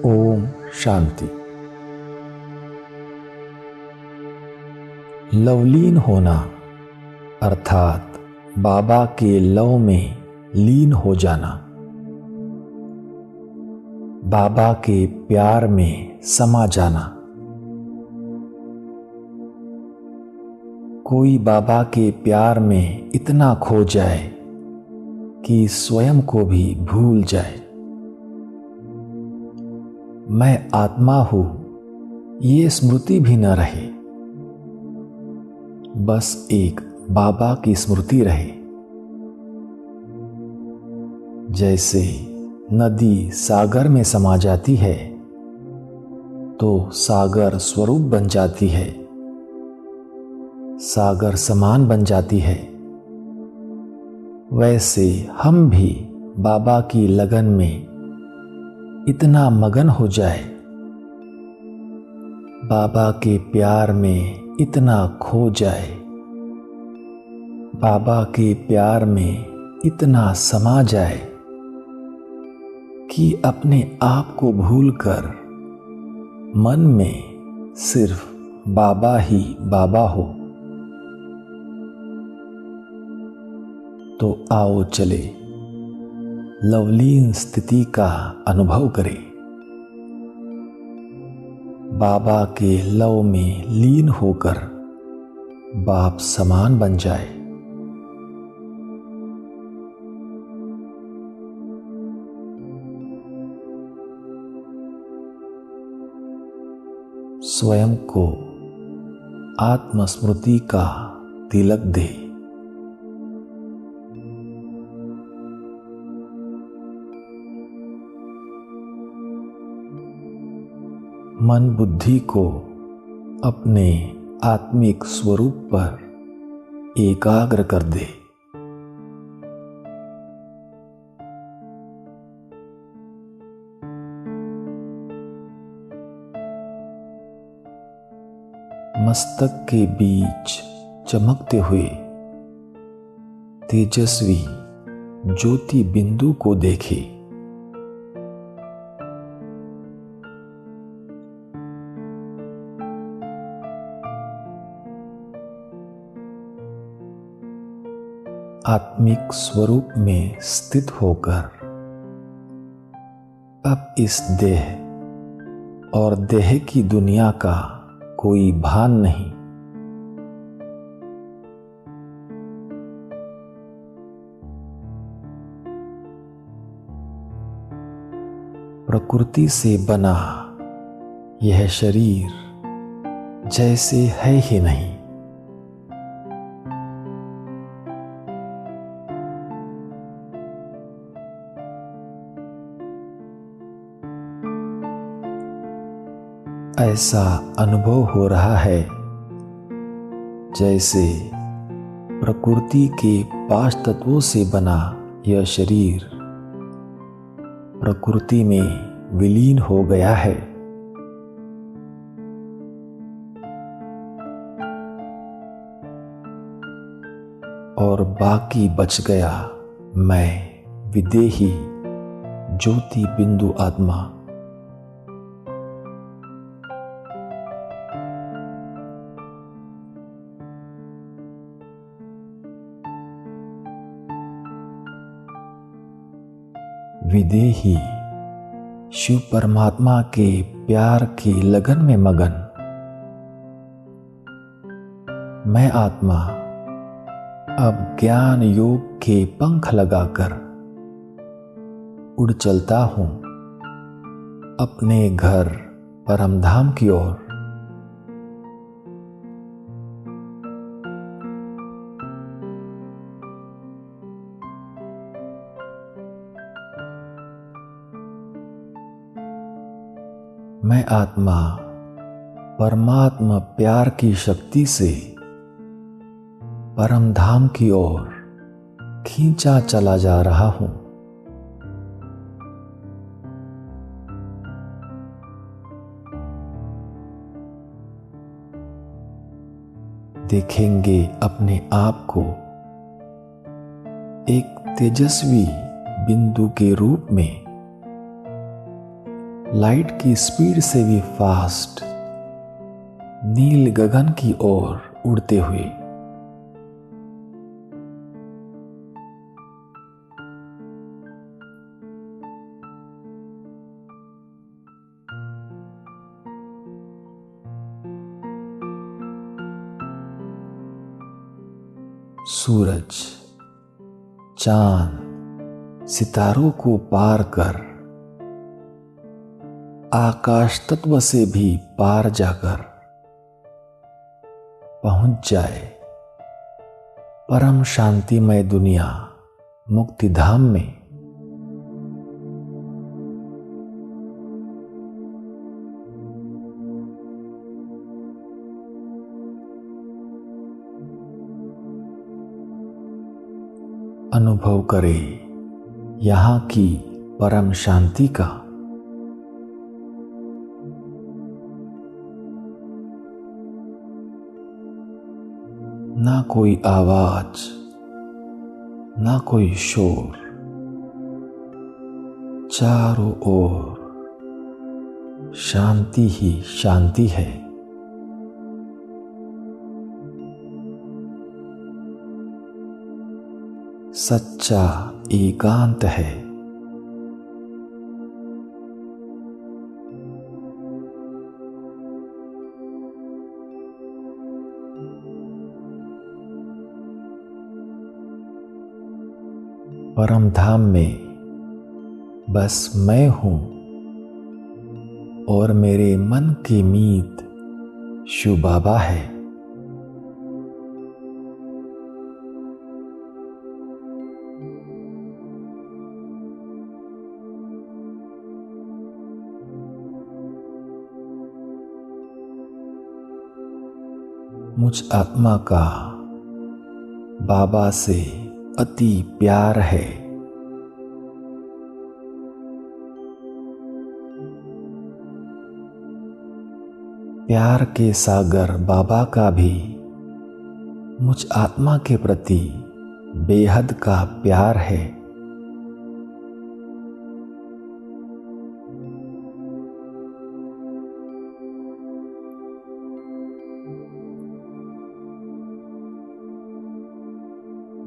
ओम शांति। लवलीन होना अर्थात बाबा के लव में लीन हो जाना, बाबा के प्यार में समा जाना। कोई बाबा के प्यार में इतना खो जाए कि स्वयं को भी भूल जाए। मैं आत्मा हूं ये स्मृति भी न रहे, बस एक बाबा की स्मृति रहे। जैसे नदी सागर में समा जाती है तो सागर स्वरूप बन जाती है, सागर समान बन जाती है। वैसे हम भी बाबा की लगन में इतना मगन हो जाए, बाबा के प्यार में इतना खो जाए, बाबा के प्यार में इतना समा जाए कि अपने आप को भूलकर मन में सिर्फ बाबा ही बाबा हो। तो आओ चले लवलीन स्थिति का अनुभव करें, बाबा के लव में लीन होकर बाप समान बन जाए। स्वयं को आत्मस्मृति का तिलक दे। मन बुद्धि को अपने आत्मिक स्वरूप पर एकाग्र कर दे। मस्तक के बीच चमकते हुए तेजस्वी ज्योति बिंदु को देखे। आत्मिक स्वरूप में स्थित होकर अब इस देह और देह की दुनिया का कोई भान नहीं। प्रकृति से बना यह शरीर जैसे है ही नहीं। ऐसा अनुभव हो रहा है जैसे प्रकृति के 5 तत्वों से बना यह शरीर प्रकृति में विलीन हो गया है। और बाकी बच गया मैं विदेही ज्योति बिंदु आत्मा। विदेही शिव परमात्मा के प्यार की लगन में मगन मैं आत्मा अब ज्ञान योग के पंख लगाकर उड़ चलता हूं अपने घर परमधाम की ओर। मैं आत्मा परमात्मा प्यार की शक्ति से परम धाम की ओर खींचा चला जा रहा हूं। देखेंगे अपने आप को एक तेजस्वी बिंदु के रूप में लाइट की स्पीड से भी फास्ट नील गगन की ओर उड़ते हुए। सूरज, चांद, सितारों को पार कर आकाश तत्व से भी पार जाकर पहुंच जाए परम शांतिमय दुनिया मुक्ति धाम में। अनुभव करे यहाँ की परम शांति का। ना कोई आवाज, ना कोई शोर, चारों ओर शांति ही शांति है। सच्चा एकांत है। परम धाम में बस मैं हूं और मेरे मन की मीत शिव बाबा है। मुझ आत्मा का बाबा से अति प्यार है। प्यार के सागर बाबा का भी मुझ आत्मा के प्रति बेहद का प्यार है।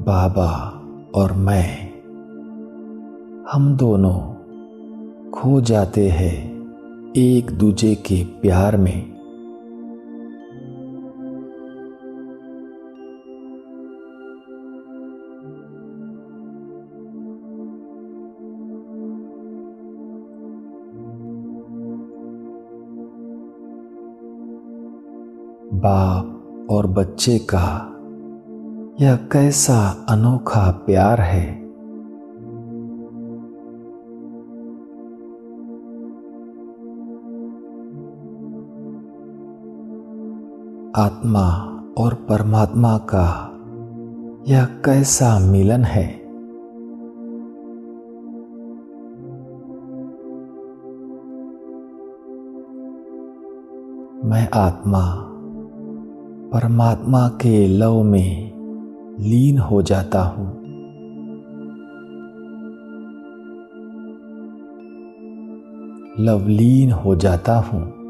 बाबा और मैं, हम दोनों खो जाते हैं एक दूजे के प्यार में। बाप और बच्चे का यह कैसा अनोखा प्यार है। आत्मा और परमात्मा का यह कैसा मिलन है। मैं आत्मा परमात्मा के लव में लीन हो जाता हूं। लवलीन हो जाता हूं।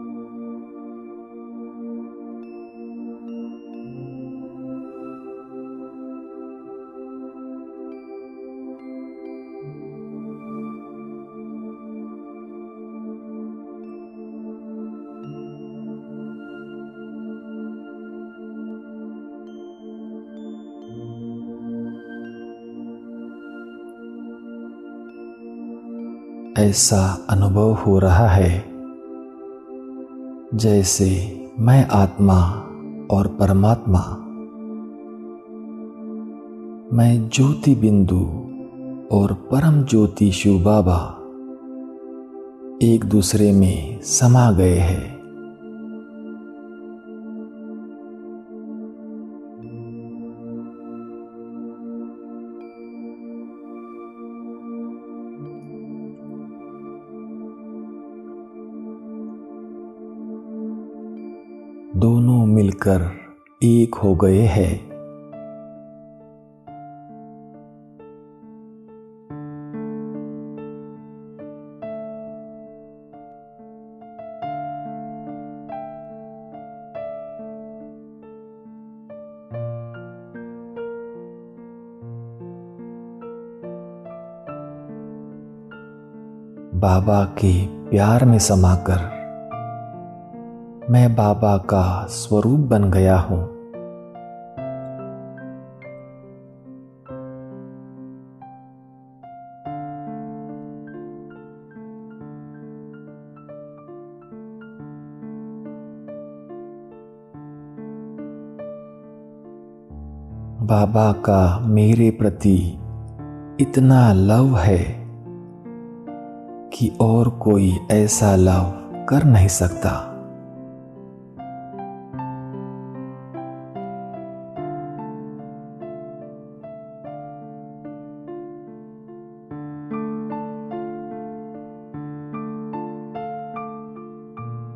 ऐसा अनुभव हो रहा है जैसे मैं आत्मा और परमात्मा, मैं ज्योति बिंदु और परम ज्योति शिव बाबा एक दूसरे में समा गए हैं। दोनों मिलकर एक हो गए हैं। बाबा के प्यार में समाकर मैं बाबा का स्वरूप बन गया हूँ। बाबा का मेरे प्रति इतना लव है कि और कोई ऐसा लव कर नहीं सकता।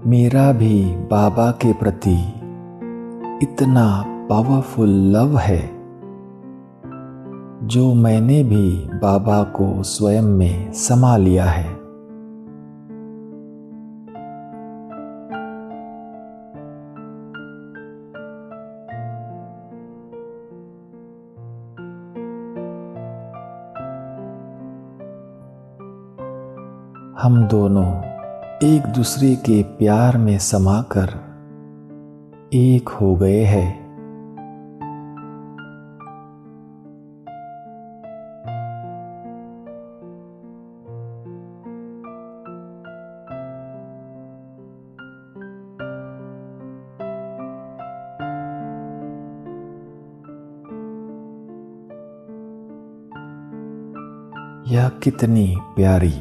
मेरा भी बाबा के प्रति इतना पावरफुल लव है जो मैंने भी बाबा को स्वयं में समा लिया है। हम दोनों एक दूसरे के प्यार में समाकर एक हो गए हैं। यह कितनी प्यारी,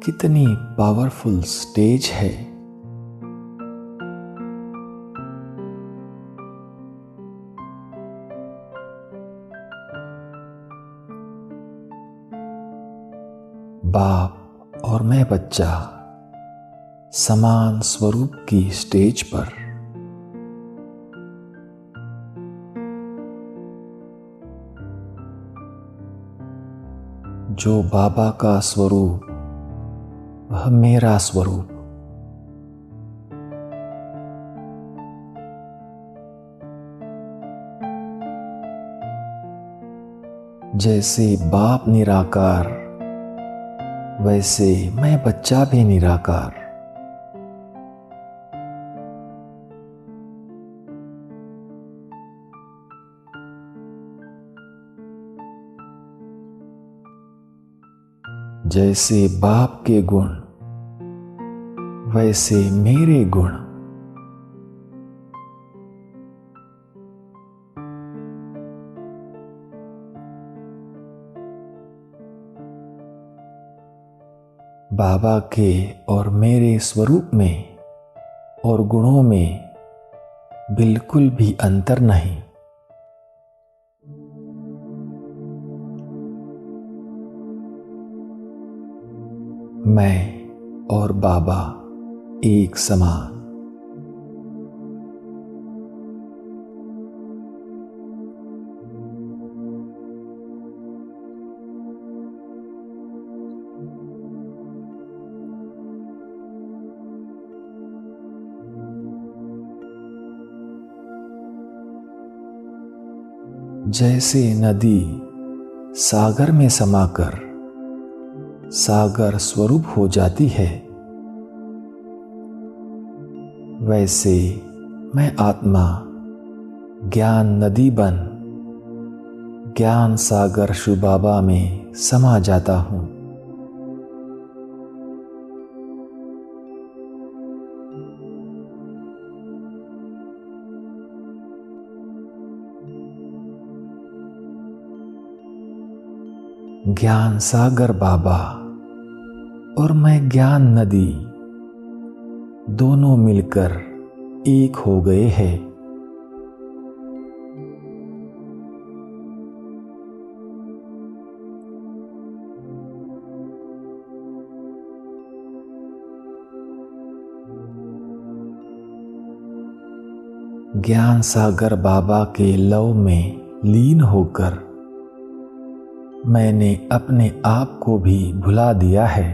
कितनी पावरफुल स्टेज है। बाप और मैं बच्चा समान स्वरूप की स्टेज पर। जो बाबा का स्वरूप वह मेरा स्वरूप। जैसे बाप निराकार वैसे मैं बच्चा भी निराकार। जैसे बाप के गुण वैसे मेरे गुण। बाबा के और मेरे स्वरूप में और गुणों में बिल्कुल भी अंतर नहीं। मैं और बाबा एक समान। जैसे नदी सागर में समाकर सागर स्वरूप हो जाती है, वैसे मैं आत्मा ज्ञान नदी बन ज्ञान सागर शिव बाबा में समा जाता हूँ। ज्ञान सागर बाबा और मैं ज्ञान नदी दोनों मिलकर एक हो गए हैं। ज्ञान सागर बाबा के लव में लीन होकर मैंने अपने आप को भी भुला दिया है।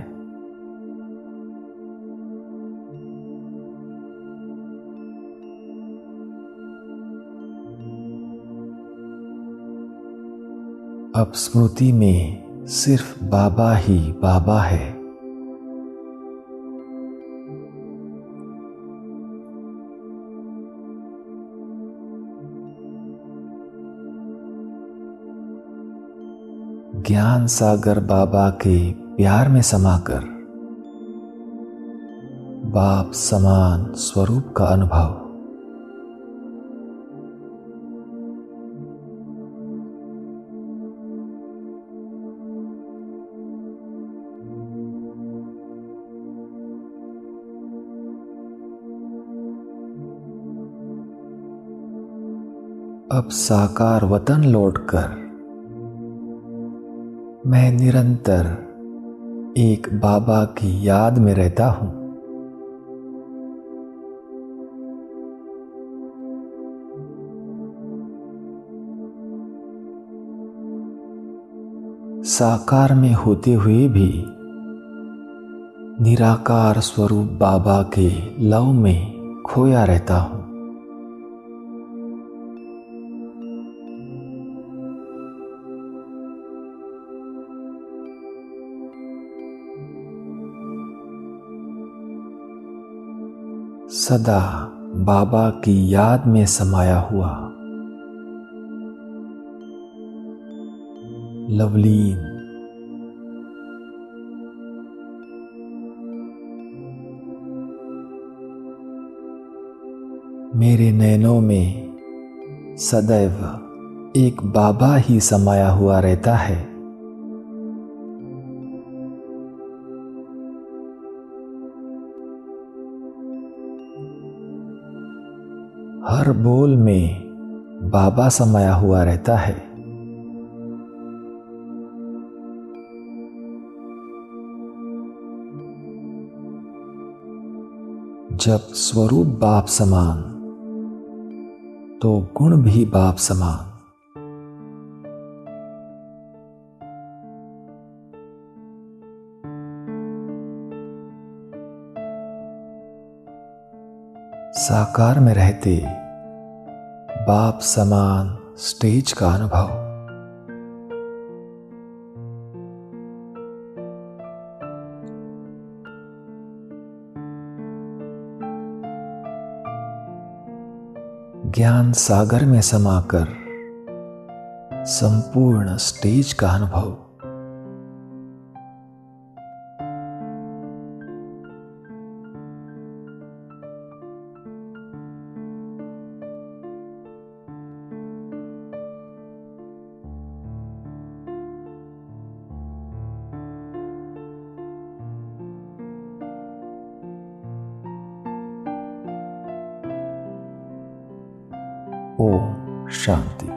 अब स्मृति में सिर्फ बाबा ही बाबा है। ज्ञान सागर बाबा के प्यार में समाकर बाप समान स्वरूप का अनुभव। अब साकार वतन लौटकर मैं निरंतर एक बाबा की याद में रहता हूं। साकार में होते हुए भी निराकार स्वरूप बाबा के लव में खोया रहता हूं। सदा बाबा की याद में समाया हुआ लवलीन मेरे नैनों में सदैव एक बाबा ही समाया हुआ रहता है। हर बोल में बाबा समाया हुआ रहता है। जब स्वरूप बाप समान तो गुण भी बाप समान। साकार में रहते बाप समान स्टेज का अनुभव। ज्ञान सागर में समाकर संपूर्ण स्टेज का अनुभव। ओम शांति।